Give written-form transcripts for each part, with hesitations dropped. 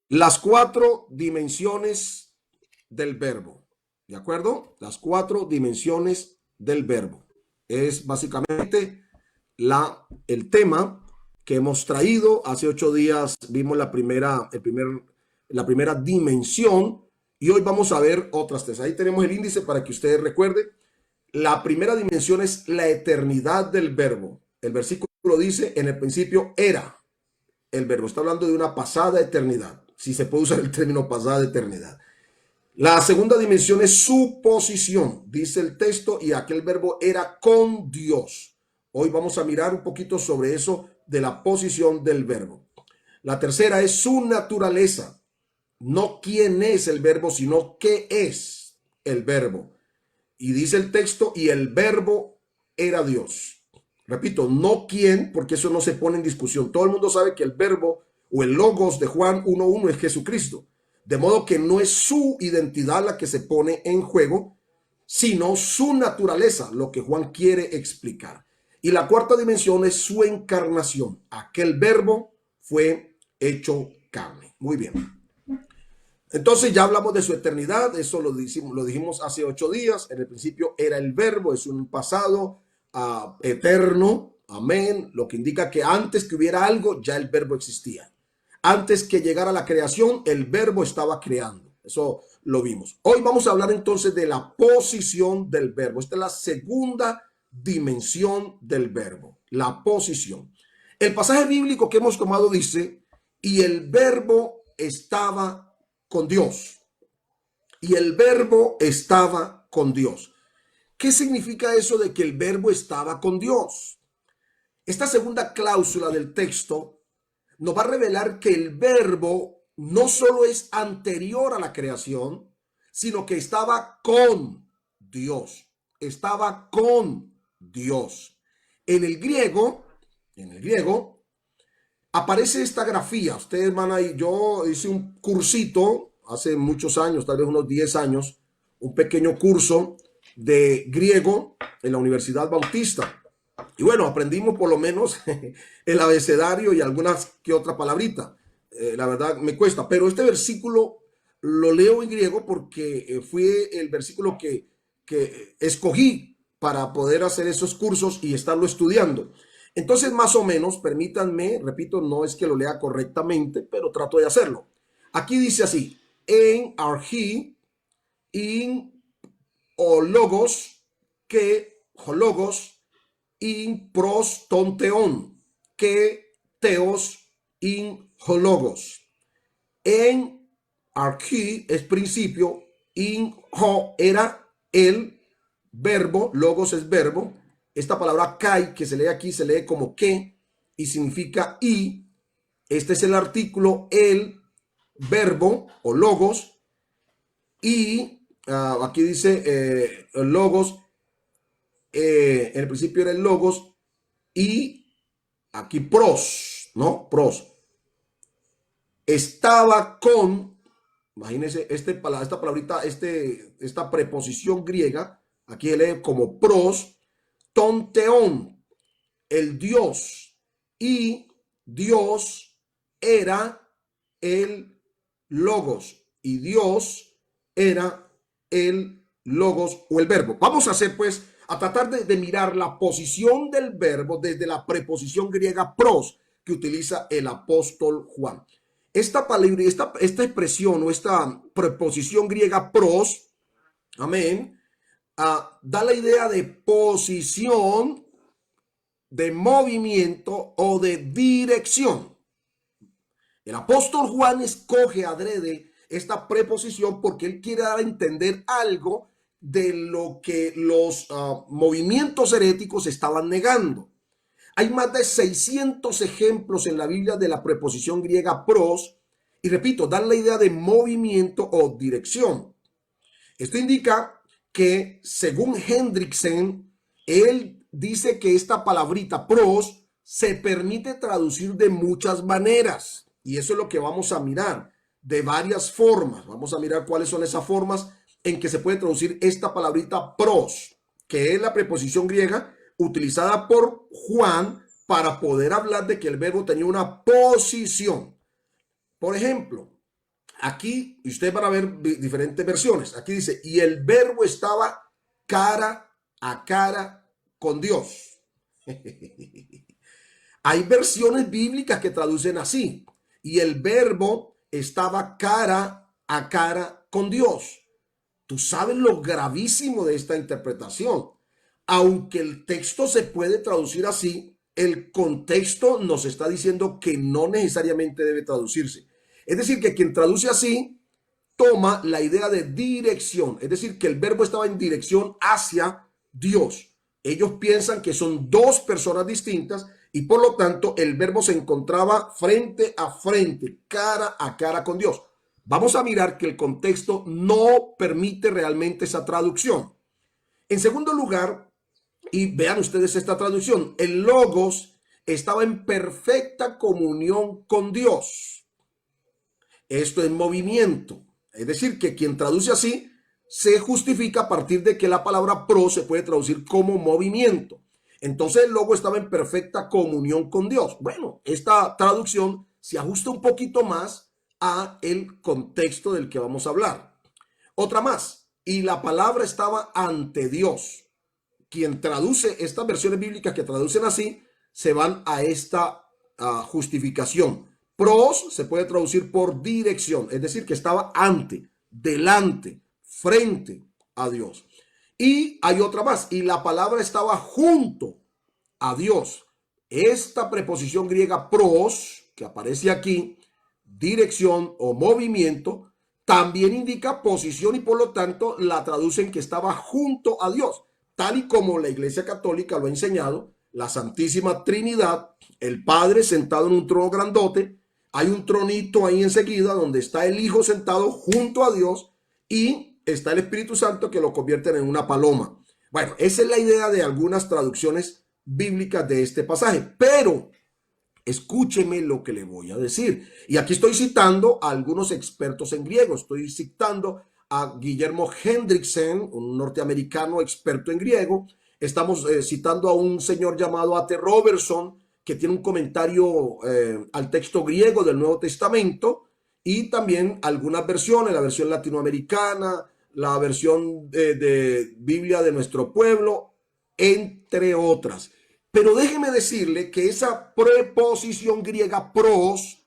Las cuatro dimensiones del verbo. ¿De acuerdo? Las cuatro dimensiones del verbo. Es básicamente el tema que hemos traído. Hace 8 días vimos la primera dimensión y hoy vamos a ver otras tres. Ahí tenemos el índice para que ustedes recuerden. La primera dimensión es la eternidad del verbo. El versículo dice, en el principio era el verbo. Está hablando de una pasada eternidad, si se puede usar el término pasada eternidad. La segunda dimensión es su posición, dice el texto, y aquel verbo era con Dios. Hoy vamos a mirar un poquito sobre eso de la posición del verbo. La tercera es su naturaleza, no quién es el verbo, sino qué es el verbo. Y dice el texto, y el verbo era Dios. Repito, no quién, porque eso no se pone en discusión. Todo el mundo sabe que el verbo o el logos de Juan 1:1 es Jesucristo. De modo que no es su identidad la que se pone en juego, sino su naturaleza, lo que Juan quiere explicar. Y la cuarta dimensión es su encarnación. Aquel verbo fue hecho carne. Muy bien. Entonces ya hablamos de su eternidad, eso lo dijimos hace 8 días. En el principio era el verbo, es un pasado eterno, amén, lo que indica que antes que hubiera algo, ya el verbo existía. Antes que llegara la creación, el verbo estaba creando. Eso lo vimos. Hoy vamos a hablar entonces de la posición del verbo. Esta es la segunda dimensión del verbo, la posición. El pasaje bíblico que hemos tomado dice, y el verbo estaba con Dios. Y el verbo estaba con Dios. ¿Qué significa eso de que el verbo estaba con Dios? Esta segunda cláusula del texto nos va a revelar que el verbo no solo es anterior a la creación, sino que estaba con Dios. Estaba con Dios. En el griego, aparece esta grafía. Ustedes van ahí, yo hice un cursito hace muchos años, tal vez unos 10 años, un pequeño curso de griego en la Universidad Bautista. Y bueno, aprendimos por lo menos el abecedario y algunas que otra palabrita. La verdad me cuesta, pero este versículo lo leo en griego porque fue el versículo que escogí para poder hacer esos cursos y estarlo estudiando. Entonces, más o menos, permítanme, repito, no es que lo lea correctamente, pero trato de hacerlo. Aquí dice así, en archi, in o logos, que logos, in pros ton teon, que teos in hologos. En archi es principio, in ho era el verbo, logos es verbo. Esta palabra kai que se lee aquí se lee como que y significa y. Este es el artículo, el verbo o logos. Y aquí dice logos, en el principio era el logos y aquí pros, ¿no? Pros. Estaba con, imagínense, esta palabrita, esta preposición griega, aquí se lee como pros, tonteón, el Dios, y Dios era el logos, y Dios era el logos o el verbo. Vamos a hacer pues, a tratar de mirar la posición del verbo desde la preposición griega pros que utiliza el apóstol Juan. Esta palabra, esta expresión o esta preposición griega pros, amén, da la idea de posición, de movimiento o de dirección. El apóstol Juan escoge adrede esta preposición porque él quiere dar a entender algo de lo que los movimientos heréticos estaban negando. Hay más de 600 ejemplos en la Biblia de la preposición griega pros y repito, dan la idea de movimiento o dirección. Esto indica que según Hendrickson, él dice que esta palabrita pros se permite traducir de muchas maneras y eso es lo que vamos a mirar, de varias formas. Vamos a mirar cuáles son esas formas en que se puede traducir esta palabrita pros, que es la preposición griega utilizada por Juan para poder hablar de que el verbo tenía una posición. Por ejemplo, Aquí ustedes van a ver diferentes versiones. Aquí dice, y el verbo estaba cara a cara con Dios. Hay versiones bíblicas que traducen así, y el verbo estaba cara a cara con Dios. Tú sabes lo gravísimo de esta interpretación. Aunque el texto se puede traducir así, el contexto nos está diciendo que no necesariamente debe traducirse. Es decir, que quien traduce así toma la idea de dirección, es decir, que el verbo estaba en dirección hacia Dios. Ellos piensan que son dos personas distintas y por lo tanto el verbo se encontraba frente a frente, cara a cara con Dios. Vamos a mirar que el contexto no permite realmente esa traducción. En segundo lugar, y vean ustedes esta traducción, el logos estaba en perfecta comunión con Dios. Esto es movimiento. Es decir, que quien traduce así se justifica a partir de que la palabra pro se puede traducir como movimiento. Entonces el logo estaba en perfecta comunión con Dios. Bueno, esta traducción se ajusta un poquito más a el contexto del que vamos a hablar. Otra más, y la palabra estaba ante Dios. Quien traduce estas versiones bíblicas que traducen así, se van a esta justificación. Pros se puede traducir por dirección, es decir, que estaba ante, delante, frente a Dios. Y hay otra más, y la palabra estaba junto a Dios. Esta preposición griega pros, que aparece aquí, dirección o movimiento, también indica posición y por lo tanto la traducen que estaba junto a Dios, tal y como la Iglesia Católica lo ha enseñado, la Santísima Trinidad, el Padre sentado en un trono grandote, hay un tronito ahí enseguida donde está el Hijo sentado junto a Dios y está el Espíritu Santo que lo convierten en una paloma. Bueno, esa es la idea de algunas traducciones bíblicas de este pasaje, pero escúcheme lo que le voy a decir. Y aquí estoy citando a algunos expertos en griego. Estoy citando a Guillermo Hendrickson, un norteamericano experto en griego. Estamos citando a un señor llamado A.T. Robertson, que tiene un comentario al texto griego del Nuevo Testamento, y también algunas versiones, la versión latinoamericana, la versión de Biblia de nuestro pueblo, entre otras. Pero déjeme decirle que esa preposición griega pros,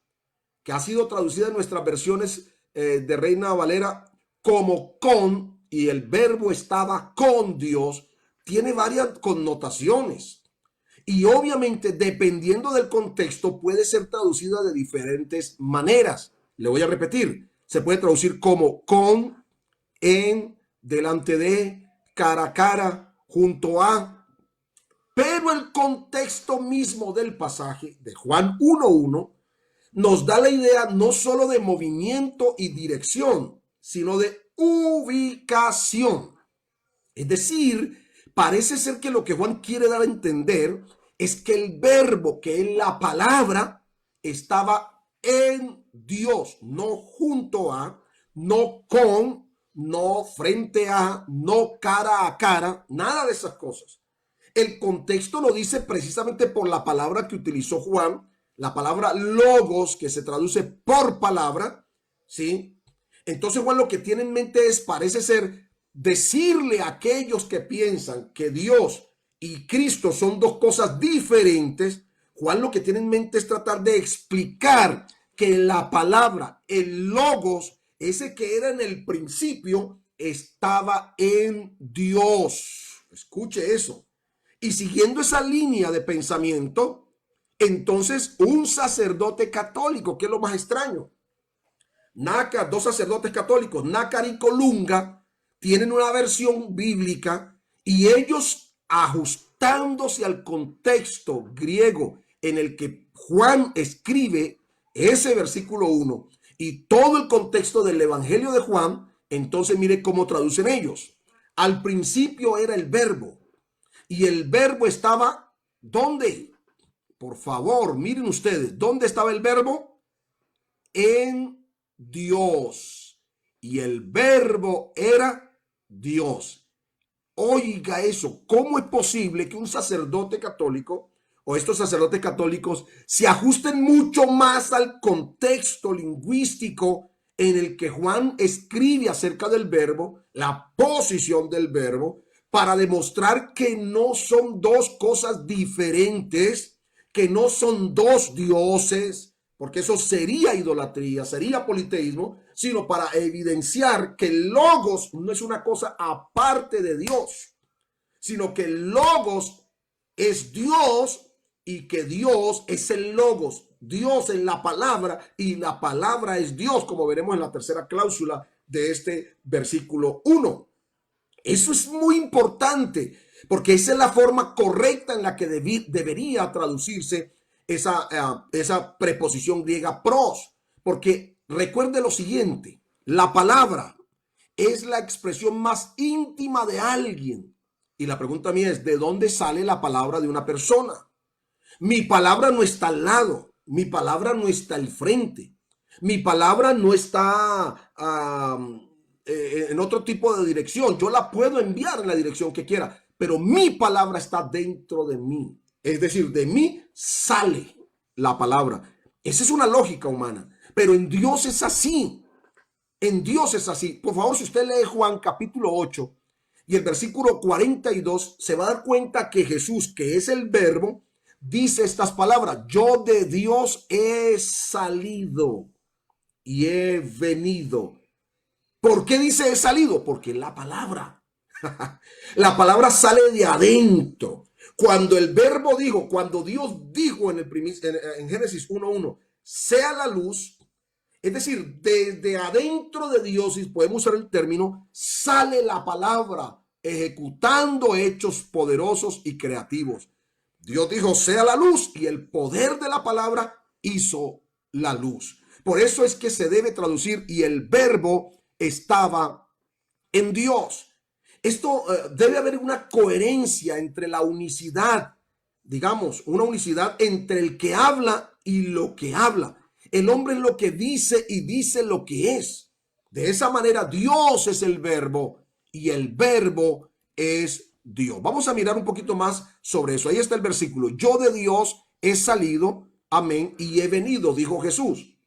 que ha sido traducida en nuestras versiones de Reina Valera como con, y el verbo estaba con Dios, tiene varias connotaciones. Y obviamente, dependiendo del contexto, puede ser traducida de diferentes maneras. Le voy a repetir. Se puede traducir como con, en, delante de, cara a cara, junto a. Pero el contexto mismo del pasaje de Juan 1:1 nos da la idea no solo de movimiento y dirección, sino de ubicación. Es decir, parece ser que lo que Juan quiere dar a entender es que el verbo, que es la palabra, estaba en Dios, no junto a, no con, no frente a, no cara a cara, nada de esas cosas. El contexto lo dice precisamente por la palabra que utilizó Juan, la palabra logos, que se traduce por palabra, ¿sí? Entonces Juan lo que tiene en mente es, parece ser, decirle a aquellos que piensan que Dios y Cristo son dos cosas diferentes. Juan lo que tiene en mente es tratar de explicar que la palabra, el logos, ese que era en el principio, estaba en Dios. Escuche eso. Y siguiendo esa línea de pensamiento, entonces un sacerdote católico, que es lo más extraño, Nácar, dos sacerdotes católicos, Nácar y Colunga, tienen una versión bíblica y ellos, ajustándose al contexto griego en el que Juan escribe ese versículo 1 y todo el contexto del Evangelio de Juan, entonces mire cómo traducen ellos. Al principio era el verbo y el verbo estaba, ¿dónde? Por favor, miren ustedes, ¿dónde estaba el verbo? En Dios. Y el verbo era Dios. Oiga eso, ¿cómo es posible que un sacerdote católico o estos sacerdotes católicos se ajusten mucho más al contexto lingüístico en el que Juan escribe acerca del verbo, la posición del verbo, para demostrar que no son dos cosas diferentes, que no son dos dioses, porque eso sería idolatría, sería politeísmo, sino para evidenciar que el logos no es una cosa aparte de Dios, sino que el logos es Dios y que Dios es el logos. Dios en la palabra y la palabra es Dios, como veremos en la tercera cláusula de este versículo 1. Eso es muy importante porque esa es la forma correcta en la que debería traducirse esa preposición griega pros, porque recuerde lo siguiente: la palabra es la expresión más íntima de alguien. Y la pregunta mía es, ¿de dónde sale la palabra de una persona? Mi palabra no está al lado, mi palabra no está al frente, mi palabra no está en otro tipo de dirección. Yo la puedo enviar en la dirección que quiera, pero mi palabra está dentro de mí. Es decir, de mí sale la palabra. Esa es una lógica humana, pero en Dios es así. En Dios es así. Por favor, si usted lee Juan capítulo 8 y el versículo 42, se va a dar cuenta que Jesús, que es el verbo, dice estas palabras: yo de Dios he salido y he venido. ¿Por qué dice he salido? Porque la palabra, la palabra sale de adentro. Cuando el verbo dijo, cuando Dios dijo en Génesis 1:1, sea la luz, es decir, desde adentro de Dios, si podemos usar el término, sale la palabra, ejecutando hechos poderosos y creativos. Dios dijo, sea la luz, y el poder de la palabra hizo la luz. Por eso es que se debe traducir, y el verbo estaba en Dios. Esto debe haber una coherencia entre la unicidad, digamos, una unicidad entre el que habla y lo que habla. El hombre es lo que dice y dice lo que es. De esa manera Dios es el verbo y el verbo es Dios. Vamos a mirar un poquito más sobre eso. Ahí está el versículo. Yo de Dios he salido, amén, y he venido, dijo Jesús.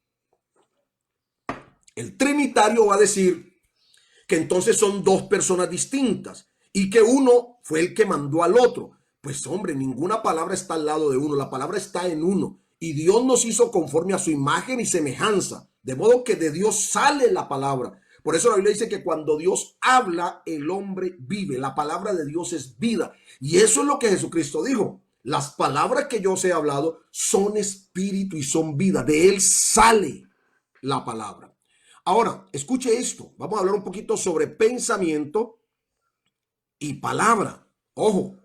El trinitario va a decir que entonces son dos personas distintas y que uno fue el que mandó al otro. Pues hombre, ninguna palabra está al lado de uno, la palabra está en uno. Y Dios nos hizo conforme a su imagen y semejanza, de modo que de Dios sale la palabra. Por eso la Biblia dice que cuando Dios habla, el hombre vive. La palabra de Dios es vida. Y eso es lo que Jesucristo dijo. Las palabras que yo os he hablado son espíritu y son vida. De él sale la palabra. Ahora, escuche esto. Vamos a hablar un poquito sobre pensamiento y palabra. Ojo,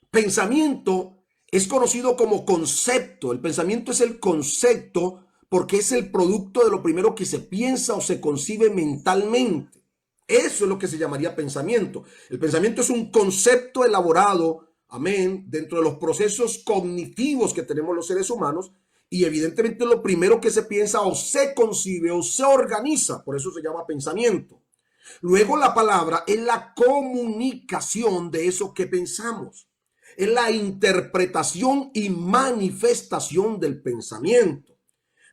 pensamiento es conocido como concepto. El pensamiento es el concepto porque es el producto de lo primero que se piensa o se concibe mentalmente. Eso es lo que se llamaría pensamiento. El pensamiento es un concepto elaborado, amén, dentro de los procesos cognitivos que tenemos los seres humanos, y evidentemente lo primero que se piensa o se concibe o se organiza. Por eso se llama pensamiento. Luego la palabra es la comunicación de eso que pensamos. Es la interpretación y manifestación del pensamiento.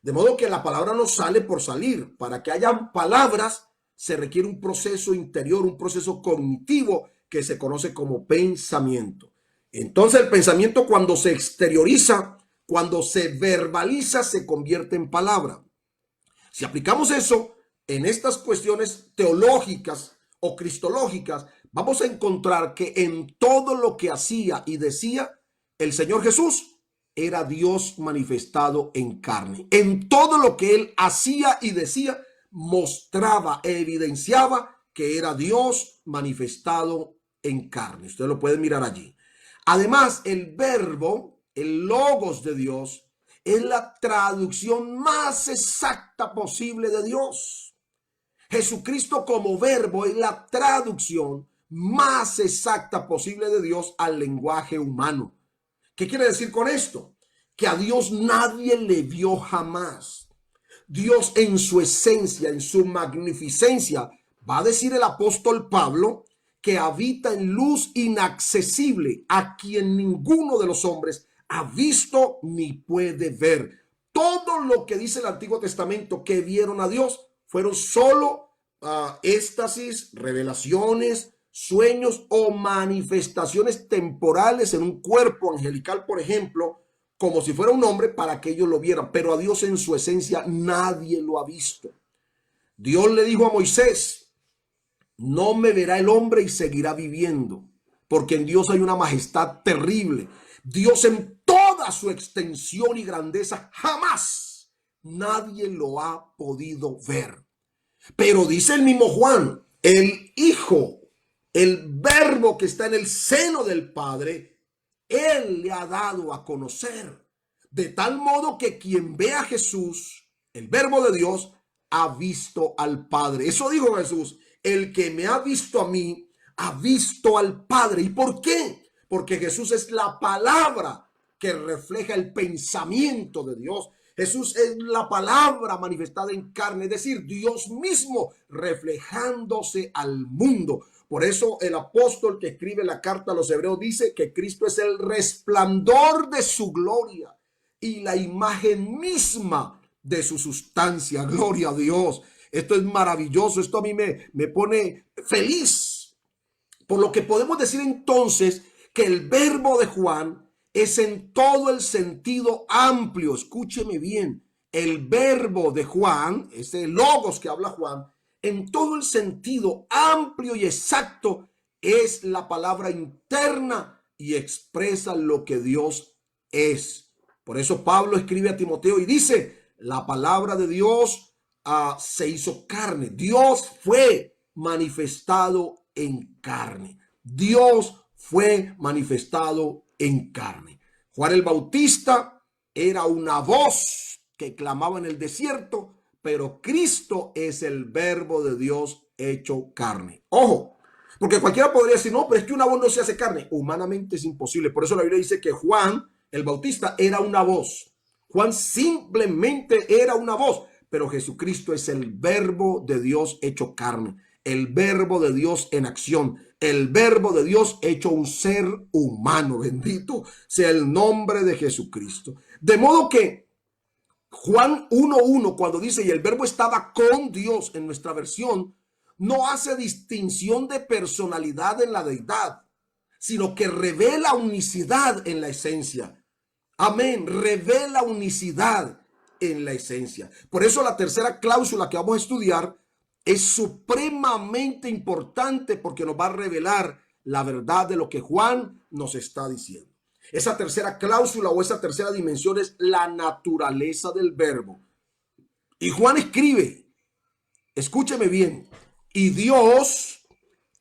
De modo que la palabra no sale por salir. Para que haya palabras se requiere un proceso interior, un proceso cognitivo que se conoce como pensamiento. Entonces el pensamiento, cuando se exterioriza, cuando se verbaliza, se convierte en palabra. Si aplicamos eso en estas cuestiones teológicas o cristológicas, vamos a encontrar que en todo lo que hacía y decía el Señor Jesús era Dios manifestado en carne. En todo lo que él hacía y decía mostraba, evidenciaba que era Dios manifestado en carne. Ustedes lo pueden mirar allí. Además, el verbo, el logos de Dios, es la traducción más exacta posible de Dios. Jesucristo como verbo es la traducción más exacta posible de Dios al lenguaje humano. ¿Qué quiere decir con esto? Que a Dios nadie le vio jamás. Dios en su esencia, en su magnificencia, va a decir el apóstol Pablo, que habita en luz inaccesible, a quien ninguno de los hombres ha visto ni puede ver. Todo lo que dice el Antiguo Testamento que vieron a Dios fueron solo éxtasis, revelaciones, sueños o manifestaciones temporales en un cuerpo angelical, por ejemplo, como si fuera un hombre para que ellos lo vieran, pero a Dios en su esencia nadie lo ha visto. Dios le dijo a Moisés: no me verá el hombre y seguirá viviendo, porque en Dios hay una majestad terrible. Dios en toda su extensión y grandeza jamás nadie lo ha podido ver. Pero dice el mismo Juan, el Hijo, el Verbo que está en el seno del Padre, Él le ha dado a conocer. De tal modo que quien ve a Jesús, el Verbo de Dios, ha visto al Padre. Eso dijo Jesús: el que me ha visto a mí, ha visto al Padre. ¿Y por qué? Porque Jesús es la palabra que refleja el pensamiento de Dios. Jesús es la palabra manifestada en carne, es decir, Dios mismo reflejándose al mundo. Por eso el apóstol que escribe la carta a los hebreos dice que Cristo es el resplandor de su gloria y la imagen misma de su sustancia. Gloria a Dios. Esto es maravilloso. Esto a mí me pone feliz. Por lo que podemos decir entonces que el verbo de Juan es en todo el sentido amplio. Escúcheme bien. El verbo de Juan, ese logos que habla Juan, en todo el sentido amplio y exacto, es la palabra interna y expresa lo que Dios es. Por eso Pablo escribe a Timoteo y dice: la palabra de Dios se hizo carne. Dios fue manifestado en carne. Dios fue manifestado en carne. Juan el Bautista era una voz que clamaba en el desierto, pero Cristo es el verbo de Dios hecho carne. Ojo, porque cualquiera podría decir: no, pero es que una voz no se hace carne. Humanamente es imposible. Por eso la Biblia dice que Juan el Bautista era una voz. Juan simplemente era una voz, pero Jesucristo es el verbo de Dios hecho carne, el verbo de Dios en acción, el verbo de Dios hecho un ser humano. Bendito sea el nombre de Jesucristo. De modo que Juan 1:1, cuando dice: y el verbo estaba con Dios, en nuestra versión, no hace distinción de personalidad en la deidad, sino que revela unicidad en la esencia. Amén, revela unicidad en la esencia. Por eso la tercera cláusula que vamos a estudiar es supremamente importante, porque nos va a revelar la verdad de lo que Juan nos está diciendo. Esa tercera cláusula o esa tercera dimensión es la naturaleza del verbo. Y Juan escribe, escúcheme bien, y Dios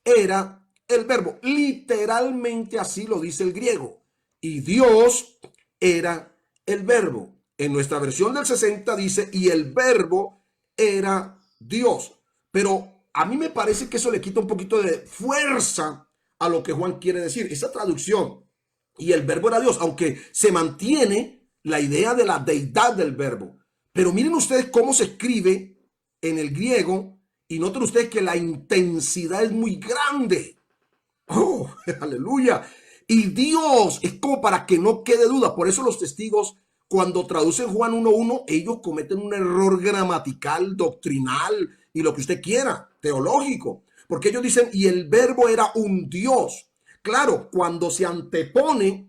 era el verbo. Literalmente así lo dice el griego. Y Dios era el verbo. En nuestra versión del 60 dice: y el verbo era Dios. Pero a mí me parece que eso le quita un poquito de fuerza a lo que Juan quiere decir. Esa traducción, y el verbo era Dios, aunque se mantiene la idea de la deidad del verbo. Pero miren ustedes cómo se escribe en el griego, y noten ustedes que la intensidad es muy grande. Oh, aleluya. Y Dios es como para que no quede duda. Por eso los testigos, cuando traducen Juan 1:1, ellos cometen un error gramatical, doctrinal y lo que usted quiera, teológico. Porque ellos dicen: y el verbo era un Dios. Claro, cuando se antepone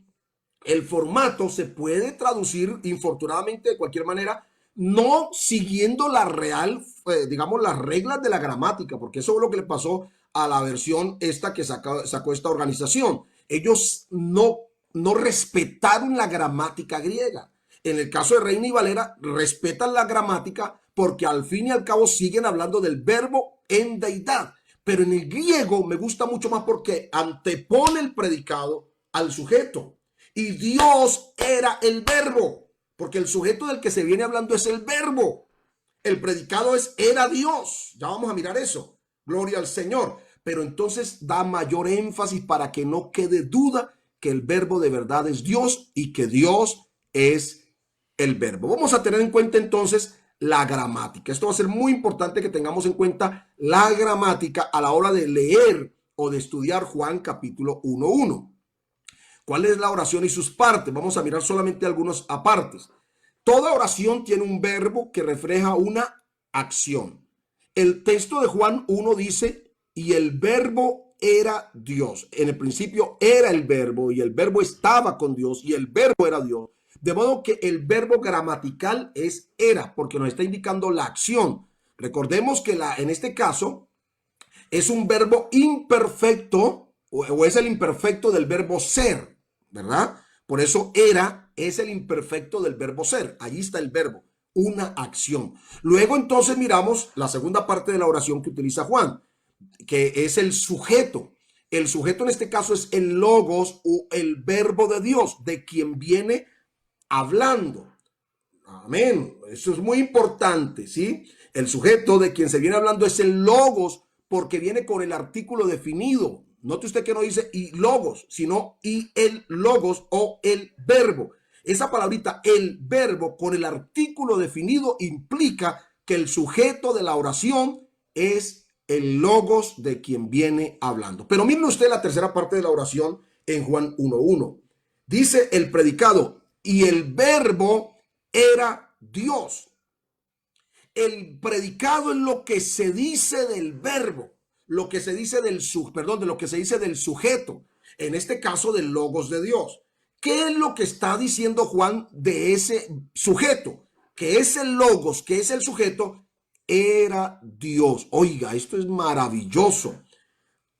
el formato, se puede traducir infortunadamente de cualquier manera, no siguiendo la real, digamos, las reglas de la gramática, porque eso es lo que le pasó a la versión esta que sacó esta organización. Ellos no respetaron la gramática griega. En el caso de Reina y Valera, respetan la gramática porque al fin y al cabo siguen hablando del verbo en deidad. Pero en el griego me gusta mucho más porque antepone el predicado al sujeto. Y Dios era el verbo, porque el sujeto del que se viene hablando es el verbo. El predicado era Dios. Ya vamos a mirar eso. Gloria al Señor. Pero entonces da mayor énfasis para que no quede duda que el verbo de verdad es Dios y que Dios es el verbo. Vamos a tener en cuenta entonces la gramática. Esto va a ser muy importante, que tengamos en cuenta la gramática a la hora de leer o de estudiar Juan capítulo 1:1. ¿Cuál es la oración y sus partes? Vamos a mirar solamente algunos apartes. Toda oración tiene un verbo que refleja una acción. el texto de Juan 1 dice, y el verbo era Dios. En el principio era el verbo y el verbo estaba con Dios y el verbo era Dios. De modo que el verbo gramatical es era, porque nos está indicando la acción. Recordemos que en este caso es un verbo imperfecto o es el imperfecto del verbo ser, ¿verdad? Por eso era es el imperfecto del verbo ser. Allí está el verbo, una acción. Luego entonces miramos la segunda parte de la oración que utiliza Juan, que es el sujeto. El sujeto en este caso es el logos o el verbo de Dios, de quien viene hablando. Amén. Eso es muy importante, ¿sí? El sujeto de quien se viene hablando es el logos, porque viene con el artículo definido. Note usted que no dice y logos, sino y el logos o el verbo. Esa palabrita, el verbo, con el artículo definido, implica que el sujeto de la oración es el logos de quien viene hablando. Pero miren usted la tercera parte de la oración en Juan 1:1. Dice el predicado, y el verbo era Dios. El predicado es lo que se dice del verbo, lo que se dice de lo que se dice del sujeto, en este caso del logos de Dios. ¿Qué es lo que está diciendo Juan de ese sujeto? Que es el logos, que es el sujeto, era Dios. Oiga, esto es maravilloso.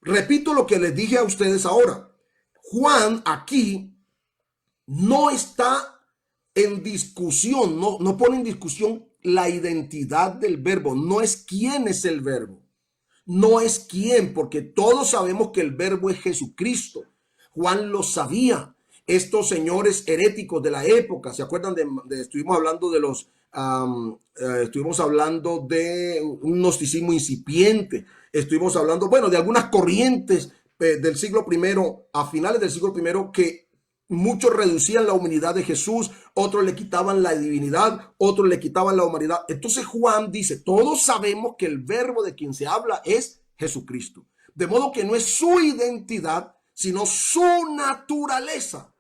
Repito lo que les dije a ustedes ahora. Juan aquí no está en discusión, no pone en discusión la identidad del verbo, no es quién es el verbo, no es quién, porque todos sabemos que el verbo es Jesucristo. Juan lo sabía. Estos señores heréticos de la época, ¿se acuerdan estuvimos hablando de estuvimos hablando de un gnosticismo incipiente, estuvimos hablando, bueno, de algunas corrientes del siglo primero, a finales del siglo primero, que muchos reducían la humanidad de Jesús, otros le quitaban la divinidad, otros le quitaban la humanidad. Entonces Juan dice, todos sabemos que el verbo de quien se habla es Jesucristo. De modo que no es su identidad, sino su naturaleza,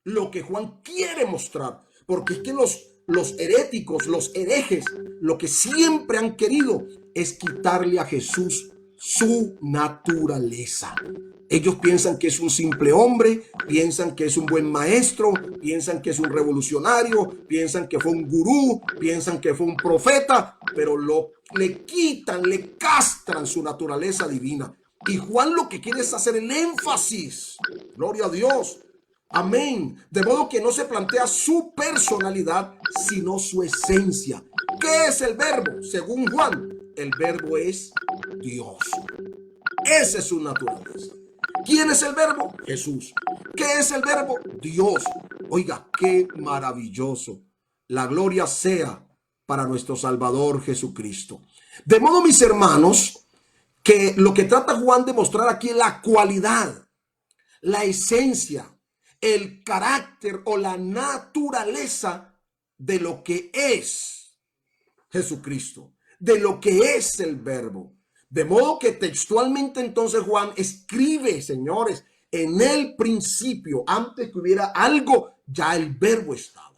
lo que Juan quiere mostrar. Porque es que los heréticos, los herejes, lo que siempre han querido es quitarle a Jesús su naturaleza. Ellos piensan que es un simple hombre, piensan que es un buen maestro, piensan que es un revolucionario, piensan que fue un gurú, piensan que fue un profeta, pero le quitan, le castran su naturaleza divina. Y Juan lo que quiere es hacer el énfasis. Gloria a Dios. Amén. De modo que no se plantea su personalidad, sino su esencia. ¿Qué es el verbo? Según Juan, el verbo es Dios. Esa es su naturaleza. ¿Quién es el verbo? Jesús. ¿Qué es el verbo? Dios. Oiga, qué maravilloso. La gloria sea para nuestro Salvador Jesucristo. De modo, mis hermanos, que lo que trata Juan de mostrar aquí es la cualidad, la esencia, el carácter o la naturaleza de lo que es Jesucristo, de lo que es el verbo. De modo que textualmente entonces Juan escribe, señores, en el principio, antes que hubiera algo, ya el verbo estaba.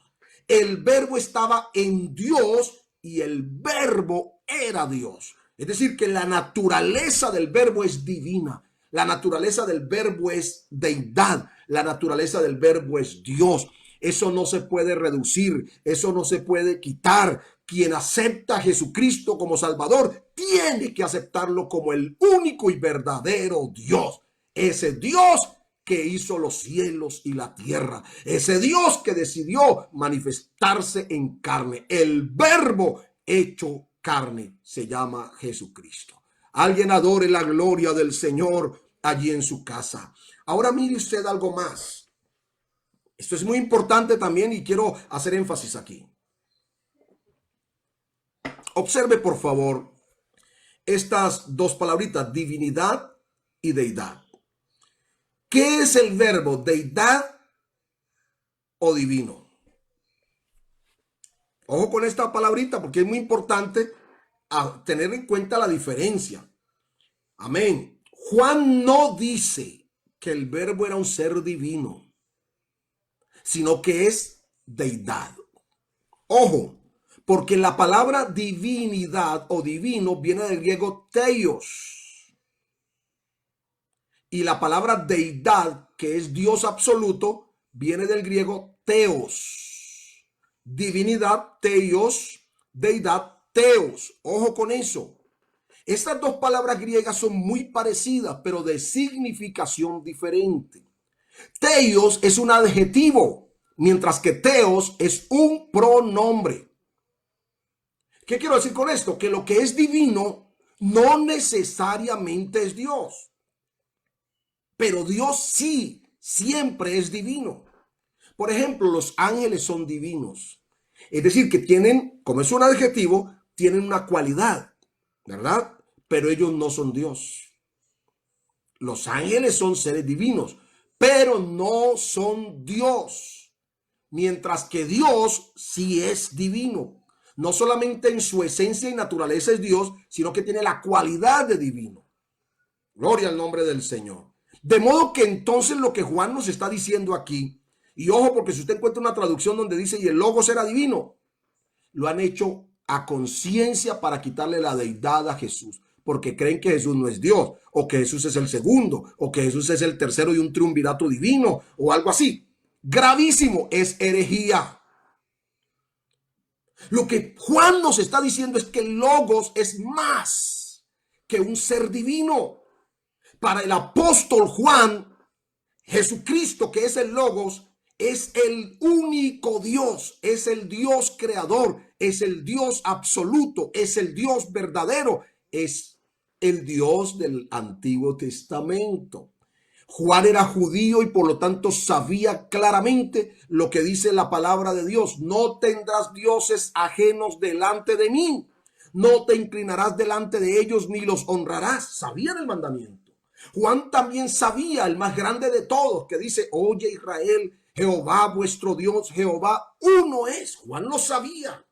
El verbo estaba en Dios y el verbo era Dios. Es decir, que la naturaleza del verbo es divina. La naturaleza del verbo es deidad. La naturaleza del verbo es Dios. Eso no se puede reducir, eso no se puede quitar. Quien acepta a Jesucristo como Salvador tiene que aceptarlo como el único y verdadero Dios. Ese Dios que hizo los cielos y la tierra. Ese Dios que decidió manifestarse en carne. El verbo hecho carne se llama Jesucristo. Alguien adore la gloria del Señor allí en su casa. Ahora mire usted algo más. Esto es muy importante también y quiero hacer énfasis aquí. Observe, por favor, estas dos palabritas, divinidad y deidad. ¿Qué es el verbo deidad o divino? Ojo con esta palabrita porque es muy importante tener en cuenta la diferencia. Amén. Juan no dice que el verbo era un ser divino, sino que es deidad. Ojo, Porque la palabra divinidad o divino viene del griego theos. Y la palabra deidad, que es Dios absoluto, viene del griego theos. Divinidad, theos, deidad, theos. Ojo con eso. Estas dos palabras griegas son muy parecidas, pero de significación diferente. Theos es un adjetivo, mientras que theos es un pronombre. ¿Qué quiero decir con esto? Que lo que es divino no necesariamente es Dios, pero Dios sí, siempre es divino. Por ejemplo, los ángeles son divinos. Es decir, que tienen, como es un adjetivo, tienen una cualidad, ¿verdad? Pero ellos no son Dios. Los ángeles son seres divinos, pero no son Dios. Mientras que Dios sí es divino. No solamente en su esencia y naturaleza es Dios, sino que tiene la cualidad de divino. Gloria al nombre del Señor. De modo que entonces lo que Juan nos está diciendo aquí, y ojo, porque si usted encuentra una traducción donde dice y el Logos era divino, lo han hecho a conciencia para quitarle la deidad a Jesús, porque creen que Jesús no es Dios, o que Jesús es el segundo, o que Jesús es el tercero de un triunvirato divino, o algo así. Gravísimo, es herejía. Lo que Juan nos está diciendo es que el Logos es más que un ser divino. Para el apóstol Juan, Jesucristo, que es el Logos, es el único Dios, es el Dios creador, es el Dios absoluto, es el Dios verdadero, es el Dios del Antiguo Testamento. Juan era judío y por lo tanto sabía claramente lo que dice la palabra de Dios. No tendrás dioses ajenos delante de mí. No te inclinarás delante de ellos ni los honrarás. Sabían el mandamiento. Juan también sabía, el más grande de todos, que dice, oye Israel, Jehová vuestro Dios, Jehová uno es. Juan lo sabía.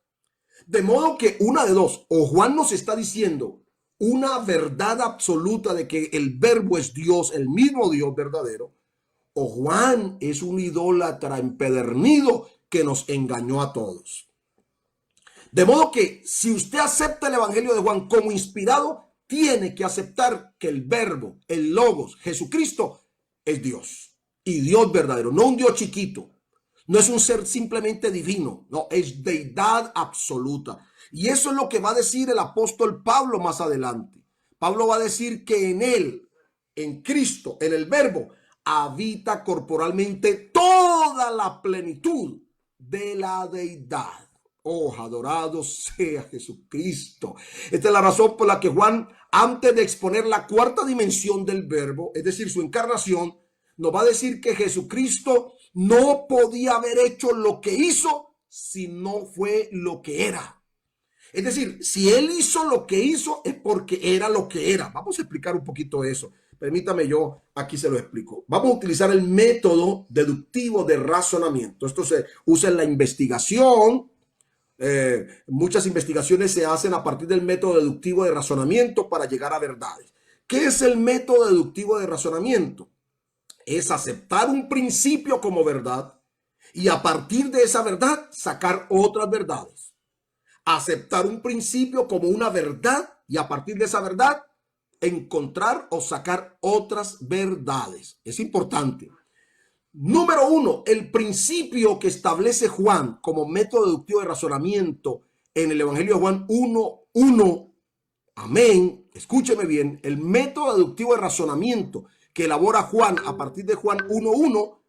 De modo que una de dos, o Juan nos está diciendo una verdad absoluta de que el verbo es Dios, el mismo Dios verdadero, o Juan es un idólatra empedernido que nos engañó a todos. De modo que si usted acepta el evangelio de Juan como inspirado, tiene que aceptar que el verbo, el Logos, Jesucristo, es Dios y Dios verdadero, no un Dios chiquito. No es un ser simplemente divino, no, es deidad absoluta. Y eso es lo que va a decir el apóstol Pablo más adelante. Pablo va a decir que en él, en Cristo, en el verbo, habita corporalmente toda la plenitud de la deidad. Oh, adorado sea Jesucristo. Esta es la razón por la que Juan, antes de exponer la cuarta dimensión del verbo, es decir, su encarnación, nos va a decir que Jesucristo no podía haber hecho lo que hizo si no fue lo que era. Es decir, si él hizo lo que hizo es porque era lo que era. Vamos a explicar un poquito eso. Permítame, yo aquí se lo explico. Vamos a utilizar el método deductivo de razonamiento. Esto se usa en la investigación. Muchas investigaciones se hacen a partir del método deductivo de razonamiento para llegar a verdades. ¿Qué es el método deductivo de razonamiento? Es aceptar un principio como verdad y a partir de esa verdad sacar otras verdades. Aceptar un principio como una verdad y a partir de esa verdad encontrar o sacar otras verdades. Es importante. Número uno, el principio que establece Juan como método deductivo de razonamiento en el Evangelio de Juan 1:1. Amén. Escúcheme bien. El método deductivo de razonamiento que elabora Juan a partir de Juan 1:1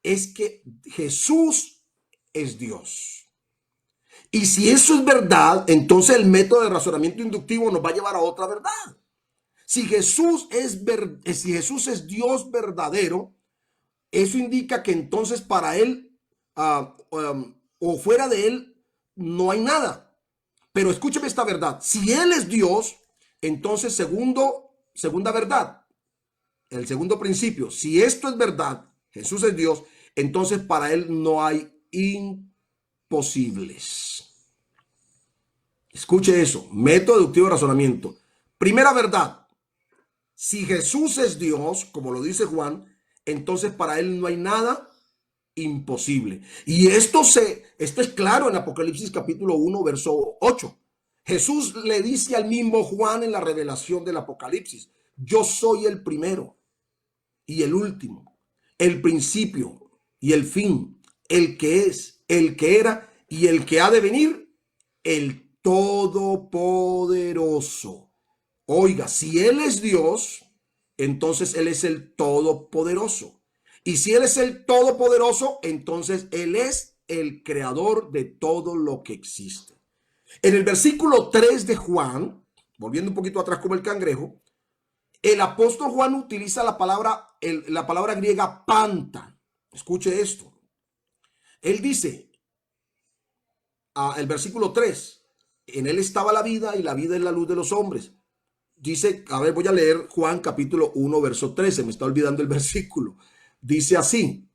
es que Jesús es Dios. Y si eso es verdad, entonces el método de razonamiento inductivo nos va a llevar a otra verdad. Si Jesús es Dios verdadero, eso indica que entonces para él o fuera de él no hay nada. Pero escúcheme esta verdad. Si él es Dios, entonces segunda verdad. El segundo principio, si esto es verdad, Jesús es Dios, entonces para él no hay imposibles. Escuche eso, método deductivo de razonamiento. Primera verdad, si Jesús es Dios, como lo dice Juan, entonces para él no hay nada imposible. Y esto es claro en Apocalipsis capítulo 1, verso 8. Jesús le dice al mismo Juan en la revelación del Apocalipsis: yo soy el primero y el último, el principio y el fin, el que es, el que era y el que ha de venir, el Todopoderoso. Oiga, si Él es Dios, entonces Él es el Todopoderoso. Y si Él es el Todopoderoso, entonces Él es el creador de todo lo que existe. En el versículo 3 de Juan, volviendo un poquito atrás como el cangrejo, el apóstol Juan utiliza la palabra griega panta. Escuche esto. Él dice, el versículo 3, en él estaba la vida y la vida es la luz de los hombres. Dice, a ver, voy a leer Juan capítulo 1, verso 13, me está olvidando el versículo. Dice así,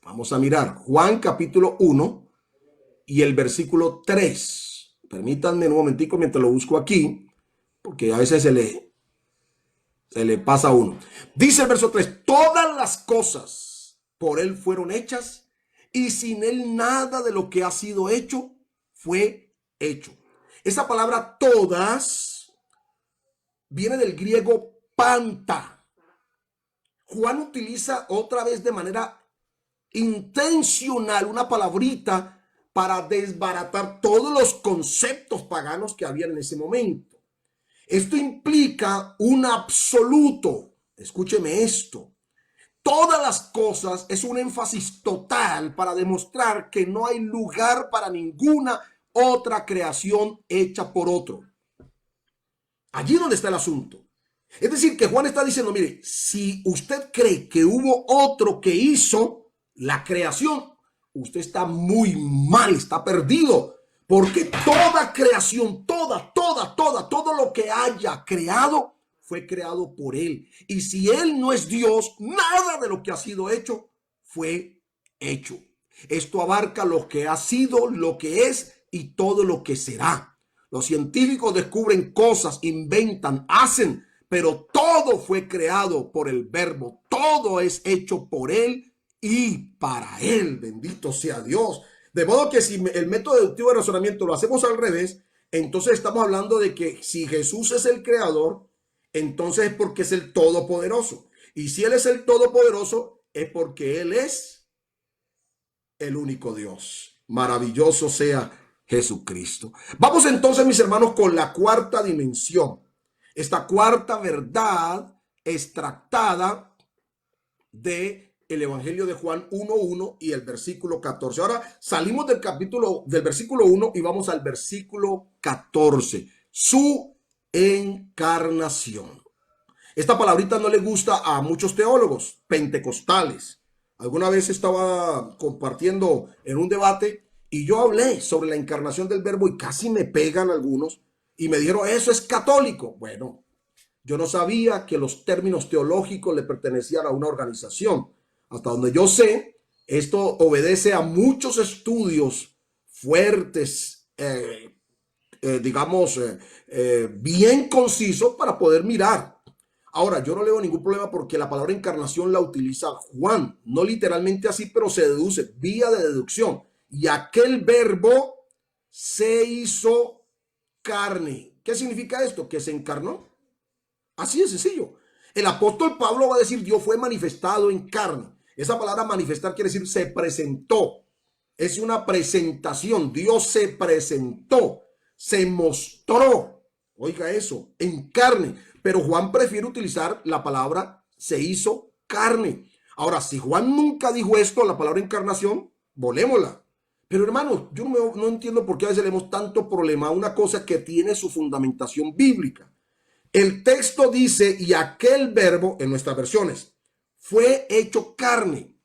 vamos a mirar, Juan capítulo 1 y el versículo 3. Permítanme un momentico mientras lo busco aquí, porque a veces se le pasa a uno. Dice el verso 3, todas las cosas por él fueron hechas y sin él nada de lo que ha sido hecho fue hecho. Esa palabra todas viene del griego panta. Juan utiliza otra vez de manera intencional una palabrita para desbaratar todos los conceptos paganos que habían en ese momento. Esto implica un absoluto. Escúcheme esto. Todas las cosas es un énfasis total para demostrar que no hay lugar para ninguna otra creación hecha por otro. Allí donde está el asunto. Es decir, que Juan está diciendo, mire, si usted cree que hubo otro que hizo la creación, usted está muy mal, está perdido. Porque toda creación, todo lo que haya creado, fue creado por él. Y si él no es Dios, nada de lo que ha sido hecho fue hecho. Esto abarca lo que ha sido, lo que es y todo lo que será. Los científicos descubren cosas, inventan, hacen, pero todo fue creado por el Verbo. Todo es hecho por él y para él. Bendito sea Dios. De modo que si el método deductivo de razonamiento lo hacemos al revés, entonces estamos hablando de que si Jesús es el creador, entonces es porque es el todopoderoso. Y si él es el todopoderoso, es porque él es el único Dios. Maravilloso sea Jesucristo. Vamos entonces, mis hermanos, con la cuarta dimensión. Esta cuarta verdad extractada de el Evangelio de Juan 1:1 y el versículo 14. Ahora salimos del versículo 1 y vamos al versículo 14. Su encarnación. Esta palabrita no le gusta a muchos teólogos pentecostales. Alguna vez estaba compartiendo en un debate y yo hablé sobre la encarnación del Verbo y casi me pegan algunos y me dijeron, eso es católico. Bueno, yo no sabía que los términos teológicos le pertenecían a una organización. Hasta donde yo sé, esto obedece a muchos estudios fuertes, bien concisos para poder mirar. Ahora, yo no le veo ningún problema porque la palabra encarnación la utiliza Juan, no literalmente así, pero se deduce, vía de deducción. Y aquel Verbo se hizo carne. ¿Qué significa esto? Que se encarnó. Así de sencillo. El apóstol Pablo va a decir, Dios fue manifestado en carne. Esa palabra manifestar quiere decir se presentó. Es una presentación. Dios se presentó, se mostró. Oiga eso, en carne. Pero Juan prefiere utilizar la palabra se hizo carne. Ahora, si Juan nunca dijo esto, la palabra encarnación, volémosla. Pero hermanos, yo no entiendo por qué a veces le damos tanto problema a una cosa que tiene su fundamentación bíblica. El texto dice, y aquel verbo, en nuestras versiones, fue hecho carne.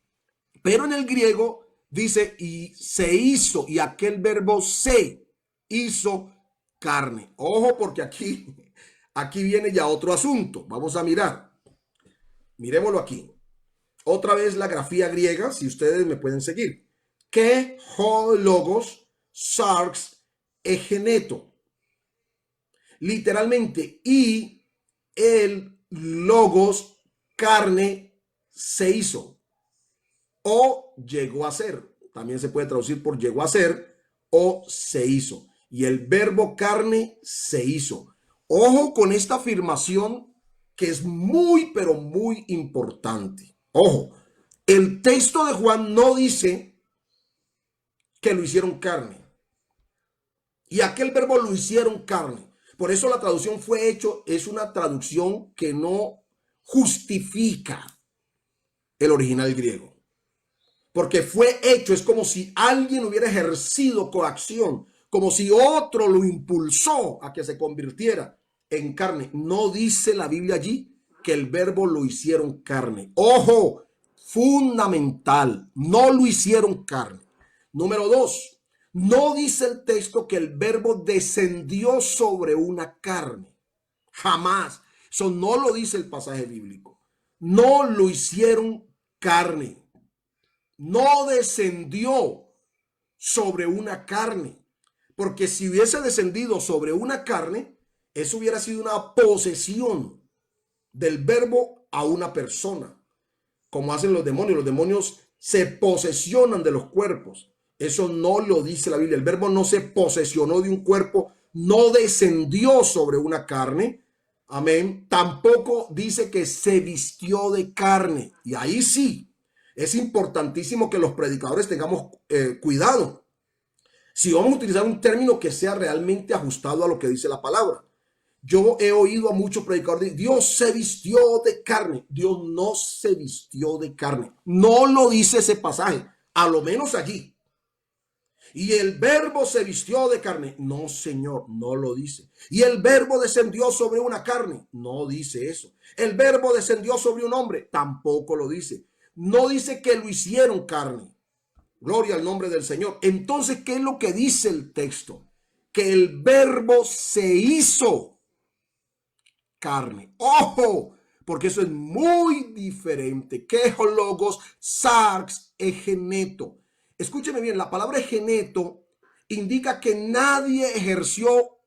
Pero en el griego dice, y se hizo, y aquel verbo se hizo carne. Ojo, porque aquí viene ya otro asunto. Vamos a mirar. Miremoslo aquí. Otra vez la grafía griega, si ustedes me pueden seguir. Que ho logos sarx egeneto. Literalmente, y el logos carne se hizo. o llegó a ser. También se puede traducir por llegó a ser o se hizo. Y el verbo carne se hizo. Ojo con esta afirmación que es muy, pero muy importante. Ojo, el texto de Juan no dice que lo hicieron carne. Y aquel verbo lo hicieron carne. Por eso la traducción fue hecho, es una traducción que no justifica el original griego. Porque fue hecho, es como si alguien hubiera ejercido coacción, como si otro lo impulsó a que se convirtiera en carne. No dice la Biblia allí que el verbo lo hicieron carne. Ojo, fundamental, no lo hicieron carne. Número 2, no dice el texto que el verbo descendió sobre una carne. Jamás. Eso no lo dice el pasaje bíblico. No lo hicieron carne. No descendió sobre una carne. Porque si hubiese descendido sobre una carne, eso hubiera sido una posesión del verbo a una persona, como hacen los demonios. Los demonios se posesionan de los cuerpos. Eso no lo dice la Biblia. El verbo no se posesionó de un cuerpo, no descendió sobre una carne. Amén. Tampoco dice que se vistió de carne. Y ahí sí, es importantísimo que los predicadores tengamos cuidado. Si vamos a utilizar un término que sea realmente ajustado a lo que dice la palabra. Yo he oído a muchos predicadores, Dios se vistió de carne. Dios no se vistió de carne. No lo dice ese pasaje, a lo menos allí. Y el verbo se vistió de carne. No, Señor, no lo dice. Y el verbo descendió sobre una carne. No dice eso. El verbo descendió sobre un hombre. Tampoco lo dice. No dice que lo hicieron carne. Gloria al nombre del Señor. Entonces, ¿qué es lo que dice el texto? Que el verbo se hizo carne. ¡Ojo! Porque eso es muy diferente. Que logos, sarx, egeneto. Escúcheme bien, la palabra egeneto indica que nadie ejerció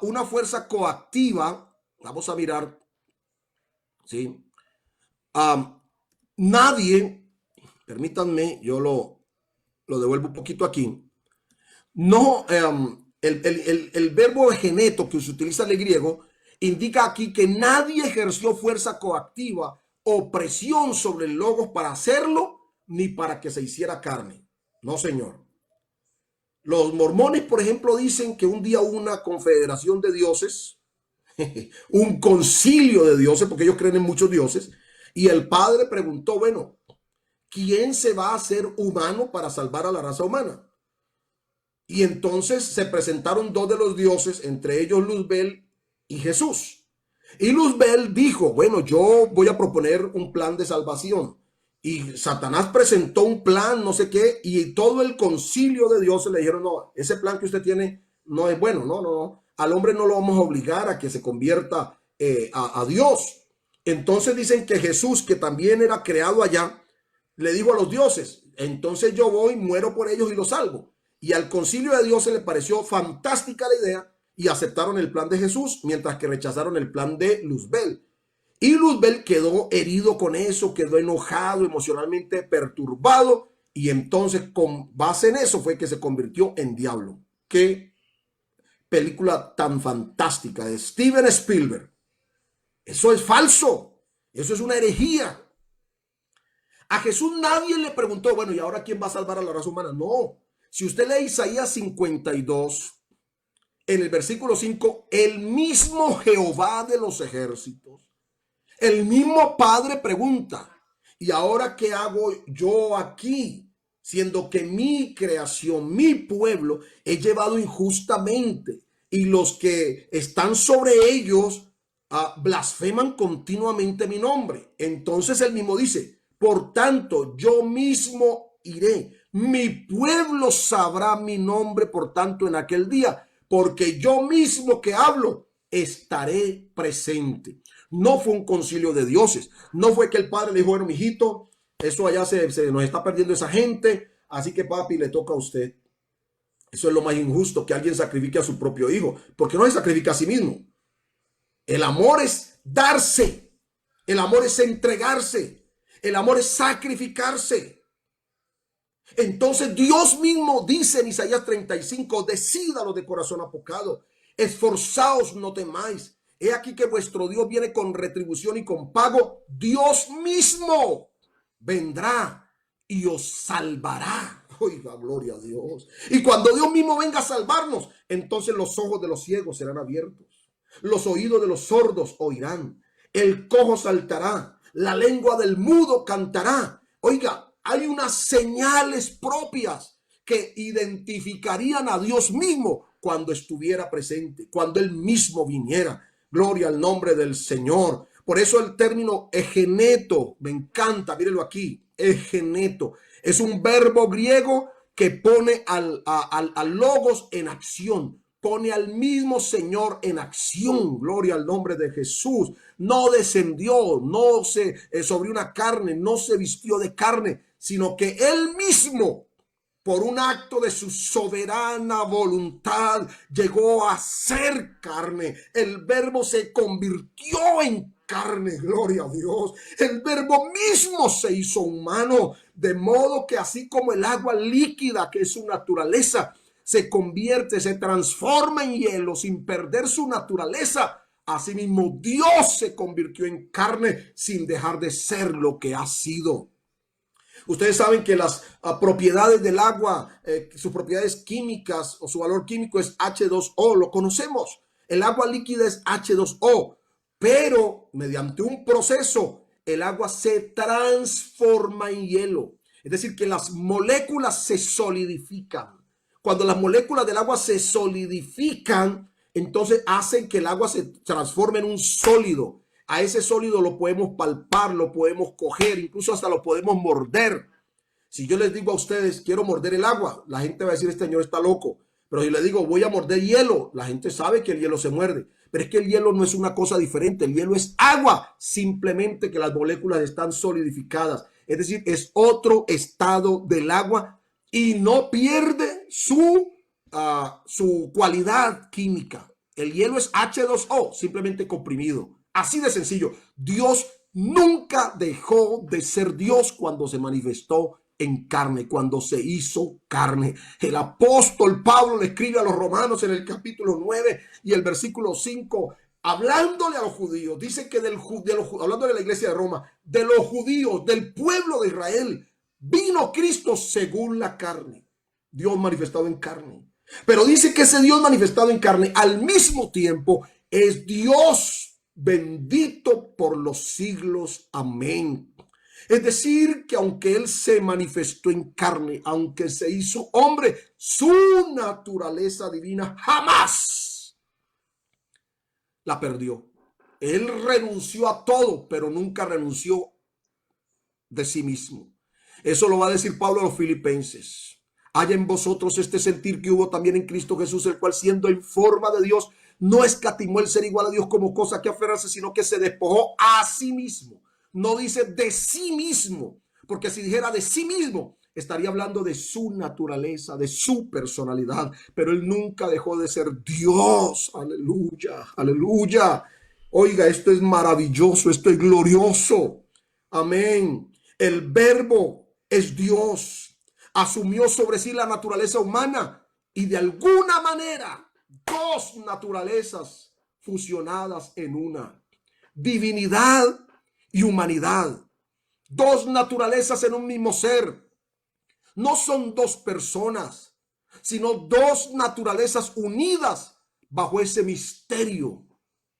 una fuerza coactiva. Vamos a mirar. ¿Sí? Nadie, permítanme, yo lo devuelvo un poquito aquí. No, el verbo egeneto que se utiliza en el griego indica aquí que nadie ejerció fuerza coactiva o presión sobre el logos para hacerlo, ni para que se hiciera carne. No, señor. Los mormones, por ejemplo, dicen que un día hubo una confederación de dioses, un concilio de dioses, porque ellos creen en muchos dioses, y el padre preguntó, bueno, ¿quién se va a hacer humano para salvar a la raza humana? Y entonces se presentaron dos de los dioses, entre ellos Luzbel y Jesús. Y Luzbel dijo, bueno, yo voy a proponer un plan de salvación. Y Satanás presentó un plan, no sé qué, y todo el concilio de dioses le dijeron, no, ese plan que usted tiene no es bueno, no. Al hombre no lo vamos a obligar a que se convierta a Dios. Entonces dicen que Jesús, que también era creado allá, le dijo a los dioses, entonces yo voy, muero por ellos y los salvo. Y al concilio de dioses le pareció fantástica la idea y aceptaron el plan de Jesús, mientras que rechazaron el plan de Luzbel. Y Luzbel quedó herido con eso, quedó enojado, emocionalmente perturbado, y entonces con base en eso fue que se convirtió en diablo. Qué película tan fantástica de Steven Spielberg. Eso es falso, eso es una herejía. A Jesús nadie le preguntó, bueno, ¿y ahora quién va a salvar a la raza humana? No. Si usted lee Isaías 52, en el versículo 5, el mismo Jehová de los ejércitos, el mismo Padre pregunta, ¿y ahora qué hago yo aquí? Siendo que mi creación, mi pueblo, he llevado injustamente y los que están sobre ellos blasfeman continuamente mi nombre. Entonces él mismo dice, por tanto, yo mismo iré. Mi pueblo sabrá mi nombre, por tanto, en aquel día, porque yo mismo que hablo, estaré presente. No fue un concilio de dioses. No fue que el padre le dijo, bueno, mijito, eso allá se nos está perdiendo esa gente, así que papi, le toca a usted. Eso es lo más injusto, que alguien sacrifique a su propio hijo, porque no se sacrifica a sí mismo. El amor es darse. El amor es entregarse. El amor es sacrificarse. Entonces Dios mismo dice en Isaías 35, decídalo de corazón apocado, esforzaos, no temáis. He aquí que vuestro Dios viene con retribución y con pago. Dios mismo vendrá y os salvará. Oiga, gloria a Dios. Y cuando Dios mismo venga a salvarnos, entonces los ojos de los ciegos serán abiertos, los oídos de los sordos oirán, el cojo saltará, la lengua del mudo cantará. Oiga, hay unas señales propias que identificarían a Dios mismo cuando estuviera presente, cuando Él mismo viniera. Gloria al nombre del Señor. Por eso el término egeneto me encanta. Mírenlo aquí, egeneto. Es un verbo griego que pone al logos en acción. Pone al mismo Señor en acción. Gloria al nombre de Jesús. No descendió, no se sobre una carne, no se vistió de carne, sino que Él mismo, por un acto de su soberana voluntad, llegó a ser carne. El verbo se convirtió en carne, gloria a Dios. El verbo mismo se hizo humano, de modo que así como el agua líquida, que es su naturaleza, se convierte, se transforma en hielo sin perder su naturaleza, asimismo Dios se convirtió en carne sin dejar de ser lo que ha sido. Ustedes saben que las propiedades del agua, sus propiedades químicas o su valor químico es H2O, lo conocemos. El agua líquida es H2O, pero mediante un proceso el agua se transforma en hielo. Es decir, que las moléculas se solidifican. Cuando las moléculas del agua se solidifican, entonces hacen que el agua se transforme en un sólido. A ese sólido lo podemos palpar, lo podemos coger, incluso hasta lo podemos morder. Si yo les digo a ustedes, quiero morder el agua, la gente va a decir, este señor está loco. Pero si le digo, voy a morder hielo, la gente sabe que el hielo se muerde. Pero es que el hielo no es una cosa diferente, el hielo es agua, simplemente que las moléculas están solidificadas. Es decir, es otro estado del agua y no pierde su cualidad química. El hielo es H2O, simplemente comprimido. Así de sencillo. Dios nunca dejó de ser Dios cuando se manifestó en carne, cuando se hizo carne. El apóstol Pablo le escribe a los romanos en el capítulo 9 y el versículo 5, hablándole a los judíos, dice que hablando de la iglesia de Roma, de los judíos, del pueblo de Israel, vino Cristo según la carne, Dios manifestado en carne. Pero dice que ese Dios manifestado en carne al mismo tiempo es Dios bendito por los siglos. Amén. Es decir, que aunque Él se manifestó en carne, aunque se hizo hombre, su naturaleza divina jamás la perdió. Él renunció a todo, pero nunca renunció de sí mismo. Eso lo va a decir Pablo a los filipenses. Haya en vosotros este sentir que hubo también en Cristo Jesús, el cual siendo en forma de Dios, no escatimó el ser igual a Dios como cosa que aferrarse, sino que se despojó a sí mismo. No dice de sí mismo, porque si dijera de sí mismo, estaría hablando de su naturaleza, de su personalidad, pero Él nunca dejó de ser Dios. Aleluya, aleluya. Oiga, esto es maravilloso, esto es glorioso. Amén. El verbo es Dios. Asumió sobre sí la naturaleza humana y de alguna manera dos naturalezas fusionadas en una. Divinidad y humanidad. Dos naturalezas en un mismo ser. No son dos personas, sino dos naturalezas unidas bajo ese misterio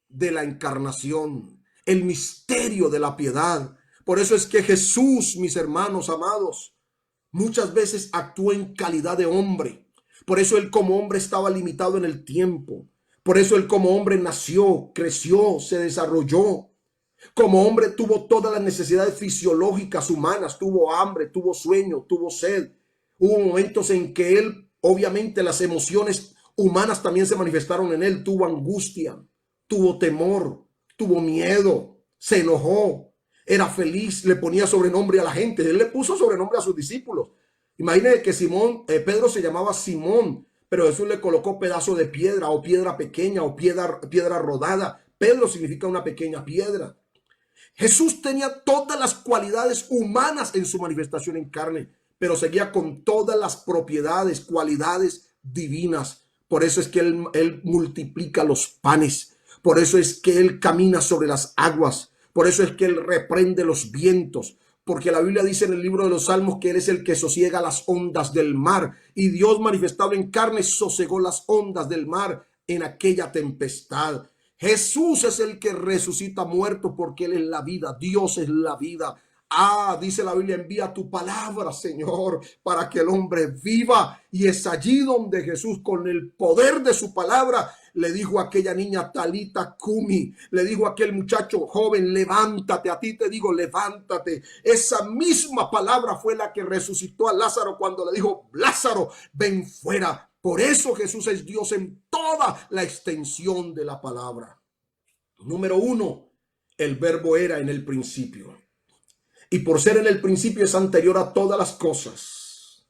de la encarnación, el misterio de la piedad. Por eso es que Jesús, mis hermanos amados, muchas veces actuó en calidad de hombre. Por eso Él como hombre estaba limitado en el tiempo. Por eso Él como hombre nació, creció, se desarrolló. Como hombre tuvo todas las necesidades fisiológicas humanas, tuvo hambre, tuvo sueño, tuvo sed. Hubo momentos en que Él, obviamente las emociones humanas también se manifestaron en Él. Tuvo angustia, tuvo temor, tuvo miedo, se enojó, era feliz, le ponía sobrenombre a la gente. Él le puso sobrenombre a sus discípulos. Imagínense que Pedro se llamaba Simón, pero Jesús le colocó pedazo de piedra o piedra pequeña o piedra rodada. Pedro significa una pequeña piedra. Jesús tenía todas las cualidades humanas en su manifestación en carne, pero seguía con todas las propiedades, cualidades divinas. Por eso es que él multiplica los panes. Por eso es que Él camina sobre las aguas. Por eso es que Él reprende los vientos. Porque la Biblia dice en el libro de los Salmos que Él es el que sosiega las ondas del mar. Y Dios manifestado en carne sosegó las ondas del mar en aquella tempestad. Jesús es el que resucita muerto porque Él es la vida. Dios es la vida. Dice la Biblia, envía tu palabra, Señor, para que el hombre viva. Y es allí donde Jesús, con el poder de su palabra, le dijo a aquella niña, Talita Cumi, le dijo a aquel muchacho joven, levántate, a ti te digo, levántate. Esa misma palabra fue la que resucitó a Lázaro cuando le dijo, Lázaro, ven fuera. Por eso Jesús es Dios en toda la extensión de la palabra. Número 1, el verbo era en el principio. Y por ser en el principio es anterior a todas las cosas.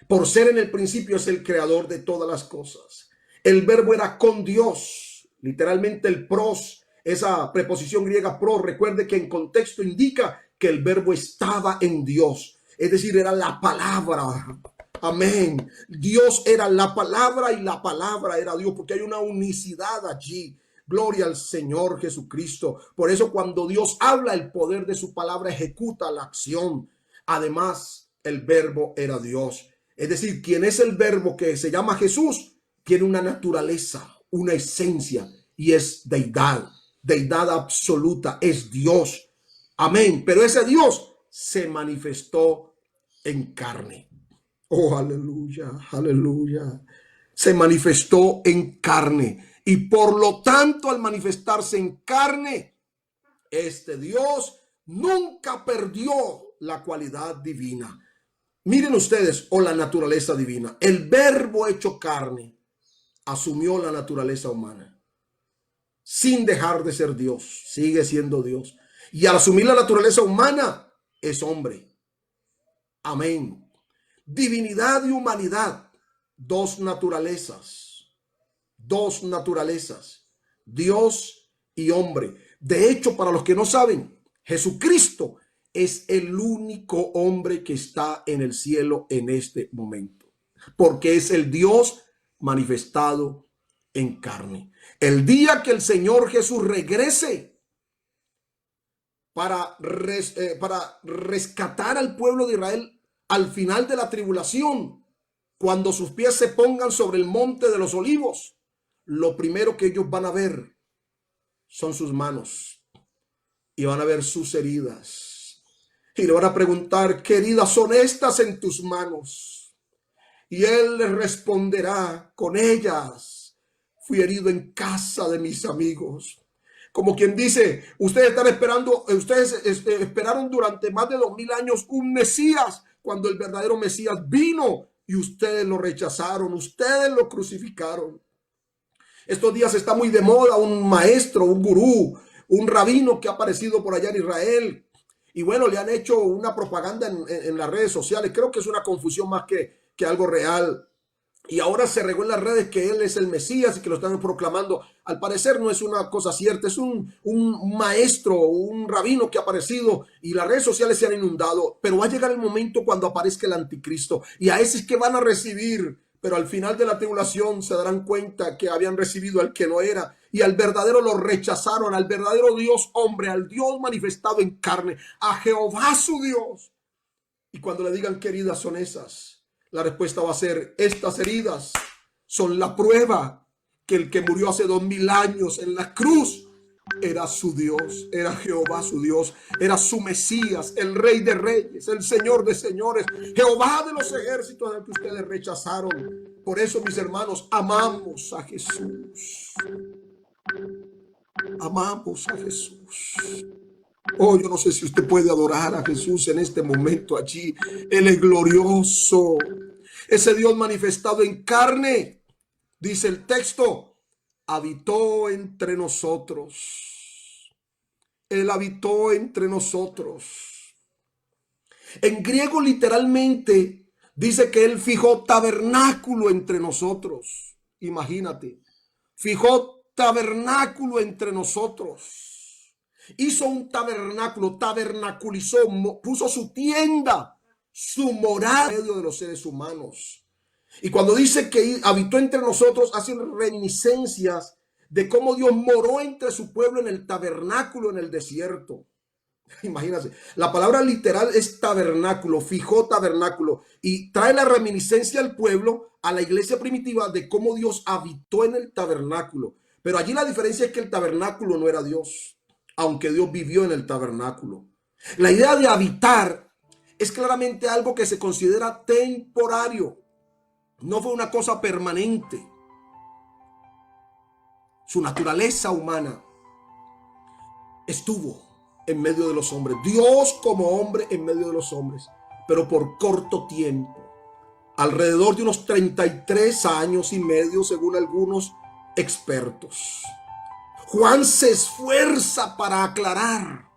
Por ser en el principio es el creador de todas las cosas. El verbo era con Dios. Literalmente el pros, esa preposición griega pros, recuerde que en contexto indica que el verbo estaba en Dios. Es decir, era la palabra. Amén. Dios era la palabra y la palabra era Dios, porque hay una unicidad allí. Gloria al Señor Jesucristo. Por eso cuando Dios habla, el poder de su palabra ejecuta la acción. Además, el verbo era Dios. Es decir, quien es el verbo que se llama Jesús, tiene una naturaleza, una esencia y es deidad. Deidad absoluta, es Dios. Amén. Pero ese Dios se manifestó en carne. Oh, aleluya, aleluya. Se manifestó en carne. Y por lo tanto, al manifestarse en carne, este Dios nunca perdió la cualidad divina. Miren ustedes, la naturaleza divina. El verbo hecho carne asumió la naturaleza humana. Sin dejar de ser Dios, sigue siendo Dios. Y al asumir la naturaleza humana, es hombre. Amén. Divinidad y humanidad, dos naturalezas. Dos naturalezas, Dios y hombre. De hecho, para los que no saben, Jesucristo es el único hombre que está en el cielo en este momento, porque es el Dios manifestado en carne. El día que el Señor Jesús regrese para rescatar al pueblo de Israel al final de la tribulación, cuando sus pies se pongan sobre el monte de los olivos, lo primero que ellos van a ver son sus manos y van a ver sus heridas. Y le van a preguntar, ¿qué heridas son estas en tus manos? Y él les responderá, con ellas fui herido en casa de mis amigos. Como quien dice, ustedes esperaron durante más de 2000 años un Mesías, cuando el verdadero Mesías vino y ustedes lo rechazaron, ustedes lo crucificaron. Estos días está muy de moda un maestro, un gurú, un rabino que ha aparecido por allá en Israel. Y bueno, le han hecho una propaganda en las redes sociales. Creo que es una confusión más que algo real. Y ahora se regó en las redes que él es el Mesías y que lo están proclamando. Al parecer no es una cosa cierta. Es un maestro, un rabino que ha aparecido y las redes sociales se han inundado. Pero va a llegar el momento cuando aparezca el anticristo. Y a ese es que van a recibir. Pero al final de la tribulación se darán cuenta que habían recibido al que no era. Y al verdadero lo rechazaron, al verdadero Dios hombre, al Dios manifestado en carne, a Jehová su Dios. Y cuando le digan qué heridas son esas, la respuesta va a ser, estas heridas son la prueba que el que murió hace 2000 años en la cruz era su Dios, era Jehová su Dios, era su Mesías, el Rey de Reyes, el Señor de Señores, Jehová de los ejércitos al que ustedes rechazaron. Por eso, mis hermanos, amamos a Jesús. Amamos a Jesús. Oh, yo no sé si usted puede adorar a Jesús en este momento allí. Él es glorioso. Ese Dios manifestado en carne, dice el texto, habitó entre nosotros. Él habitó entre nosotros. En griego literalmente dice que él fijó tabernáculo entre nosotros. Imagínate, fijó tabernáculo entre nosotros. Hizo un tabernáculo, tabernaculizó, puso su tienda, su morada en medio de los seres humanos. Y cuando dice que habitó entre nosotros, hace reminiscencias de cómo Dios moró entre su pueblo en el tabernáculo en el desierto. Imagínense, la palabra literal es tabernáculo, fijó tabernáculo y trae la reminiscencia al pueblo, a la iglesia primitiva, de cómo Dios habitó en el tabernáculo. Pero allí la diferencia es que el tabernáculo no era Dios, aunque Dios vivió en el tabernáculo. La idea de habitar es claramente algo que se considera temporario, no fue una cosa permanente. Su naturaleza humana estuvo en medio de los hombres, Dios como hombre en medio de los hombres, pero por corto tiempo, alrededor de unos 33 años y medio según algunos expertos. Juan se esfuerza para aclarar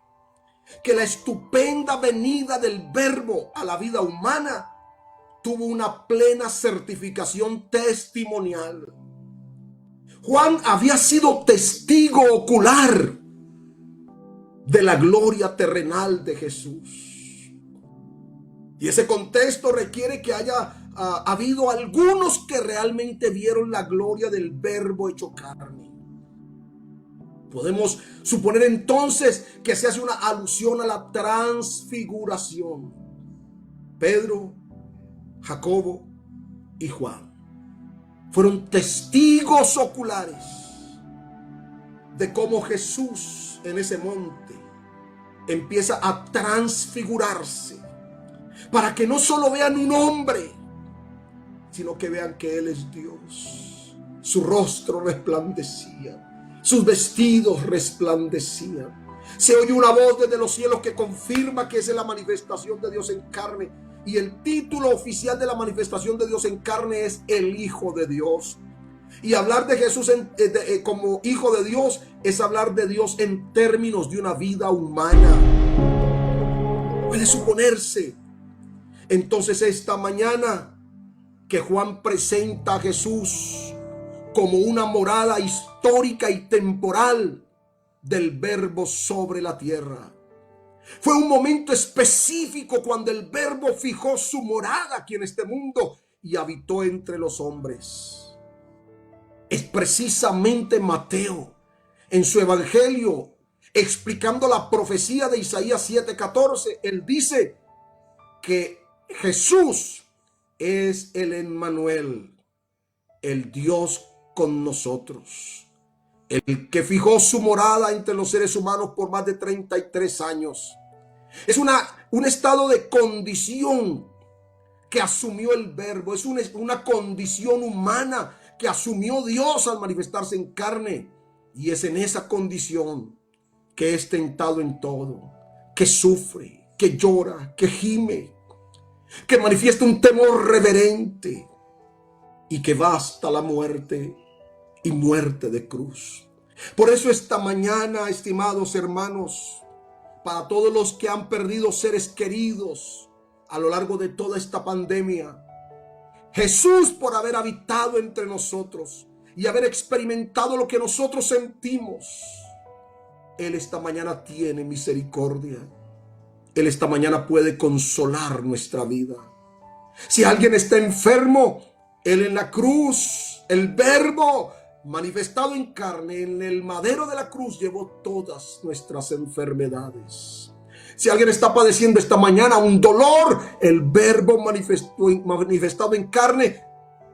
que la estupenda venida del Verbo a la vida humana tuvo una plena certificación testimonial. Juan había sido testigo ocular de la gloria terrenal de Jesús. Y ese contexto requiere que haya habido algunos que realmente vieron la gloria del Verbo hecho carne. Podemos suponer entonces que se hace una alusión a la transfiguración. Pedro, Jacobo y Juan fueron testigos oculares de cómo Jesús en ese monte empieza a transfigurarse para que no solo vean un hombre, sino que vean que Él es Dios. Su rostro resplandecía, sus vestidos resplandecían. Se oye una voz desde los cielos que confirma que esa es la manifestación de Dios en carne. Y el título oficial de la manifestación de Dios en carne es el Hijo de Dios. Y hablar de Jesús como Hijo de Dios es hablar de Dios en términos de una vida humana. Puede suponerse entonces esta mañana que Juan presenta a Jesús como una morada histórica y temporal del Verbo sobre la tierra. Fue un momento específico cuando el Verbo fijó su morada aquí en este mundo y habitó entre los hombres. Es precisamente Mateo, en su evangelio, explicando la profecía de Isaías 7:14, él dice que Jesús es el Emmanuel, el Dios con nosotros. El que fijó su morada entre los seres humanos por más de 33 años. Es un estado de condición que asumió el Verbo. Es una condición humana que asumió Dios al manifestarse en carne. Y es en esa condición que es tentado en todo, que sufre, que llora, que gime, que manifiesta un temor reverente y que va hasta la muerte y muerte de cruz. Por eso esta mañana, estimados hermanos, para todos los que han perdido seres queridos a lo largo de toda esta pandemia, Jesús, por haber habitado entre nosotros y haber experimentado lo que nosotros sentimos, Él esta mañana tiene misericordia. Él esta mañana puede consolar nuestra vida. Si alguien está enfermo, Él en la cruz, el Verbo manifestado en carne, en el madero de la cruz, llevó todas nuestras enfermedades. Si alguien está padeciendo esta mañana un dolor, el Verbo manifestado en carne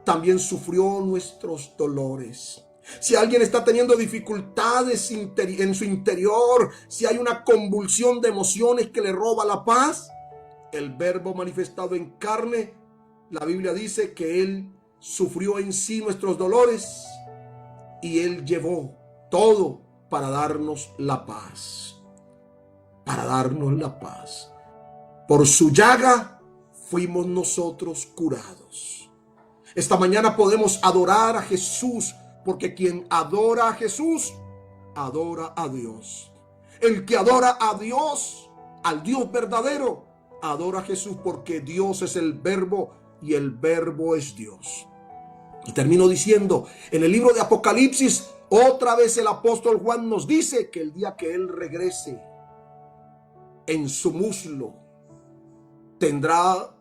también sufrió nuestros dolores. Si alguien está teniendo dificultades en su interior, si hay una convulsión de emociones que le roba la paz, el Verbo manifestado en carne, la Biblia dice que Él sufrió en sí nuestros dolores y Él llevó todo para darnos la paz. Para darnos la paz. Por su llaga fuimos nosotros curados. Esta mañana podemos adorar a Jesús, porque quien adora a Jesús, adora a Dios. El que adora a Dios, al Dios verdadero, adora a Jesús, porque Dios es el Verbo y el Verbo es Dios. Y termino diciendo, en el libro de Apocalipsis Otra vez el apóstol Juan nos dice que el día que él regrese, en su muslo tendrá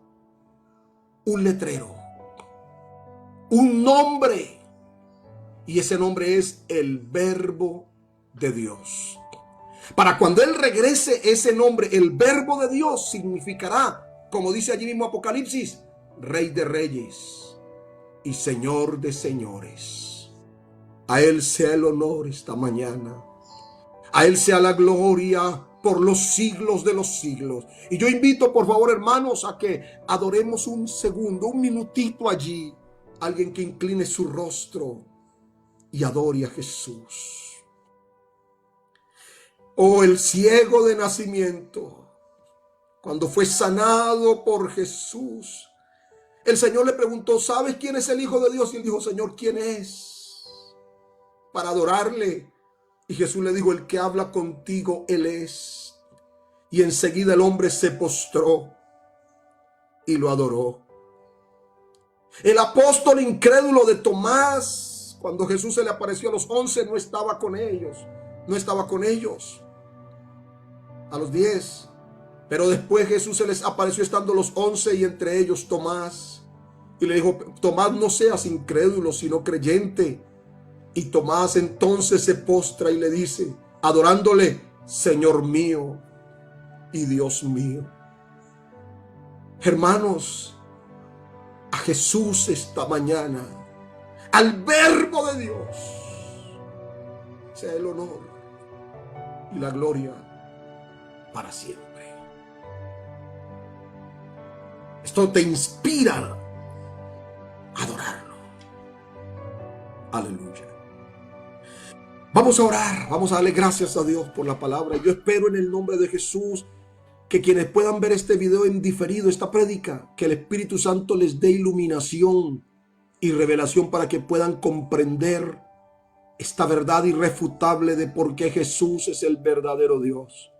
un letrero, un nombre, y ese nombre es el Verbo de Dios. Para cuando él regrese, ese nombre, el Verbo de Dios, significará, como dice allí mismo Apocalipsis, Rey de Reyes y Señor de Señores. A él sea el honor esta mañana. A él sea la gloria por los siglos de los siglos. Y yo invito, por favor, hermanos, a que adoremos un segundo, un minutito allí. Alguien que incline su rostro y adore a Jesús. Oh, el ciego de nacimiento, cuando fue sanado por Jesús, el Señor le preguntó, ¿sabes quién es el Hijo de Dios? Y él dijo, Señor, ¿quién es? Para adorarle. Y Jesús le dijo, el que habla contigo, Él es. Y enseguida el hombre se postró y lo adoró. El apóstol incrédulo de Tomás, cuando Jesús se le apareció a los 11, no estaba con ellos. No estaba con ellos. A los 10. Pero después Jesús se les apareció estando los 11 y entre ellos Tomás. Y le dijo, Tomás, no seas incrédulo, sino creyente. Y Tomás entonces se postra y le dice, adorándole, Señor mío y Dios mío. Hermanos, a Jesús esta mañana, al Verbo de Dios, sea el honor y la gloria para siempre. Esto te inspira a adorarlo. Aleluya. Vamos a orar, vamos a darle gracias a Dios por la palabra. Yo espero en el nombre de Jesús que quienes puedan ver este video en diferido, esta prédica, que el Espíritu Santo les dé iluminación y revelación para que puedan comprender esta verdad irrefutable de por qué Jesús es el verdadero Dios.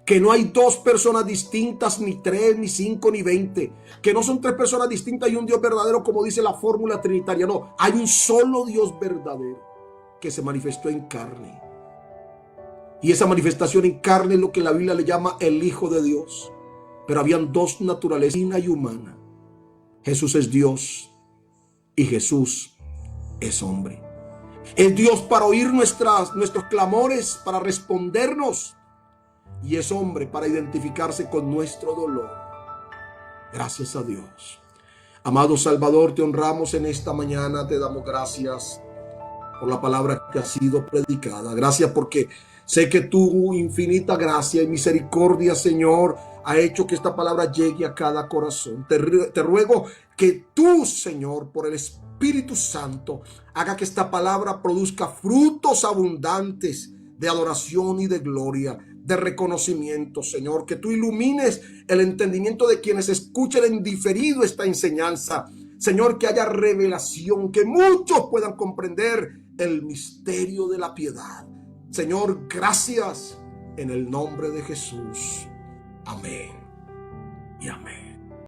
Que no hay dos personas distintas, ni 3, ni 5, ni 20. Que no son 3 personas distintas y un Dios verdadero, como dice la fórmula trinitaria. No, hay un solo Dios verdadero que se manifestó en carne. Y esa manifestación en carne es lo que la Biblia le llama el Hijo de Dios. Pero habían 2 naturalezas, divina y humana. Jesús es Dios y Jesús es hombre. Es Dios para oír nuestros clamores, para respondernos. Y es hombre para identificarse con nuestro dolor. Gracias a Dios. Amado Salvador, te honramos en esta mañana. Te damos gracias por la palabra que ha sido predicada. Gracias porque sé que tu infinita gracia y misericordia, Señor, ha hecho que esta palabra llegue a cada corazón. Te ruego que tú, Señor, por el Espíritu Santo, haga que esta palabra produzca frutos abundantes de adoración y de gloria, de reconocimiento, Señor. Que tú ilumines el entendimiento de quienes escuchen en diferido esta enseñanza. Señor, que haya revelación, que muchos puedan comprender el misterio de la piedad. Señor, gracias en el nombre de Jesús. Amén y amén.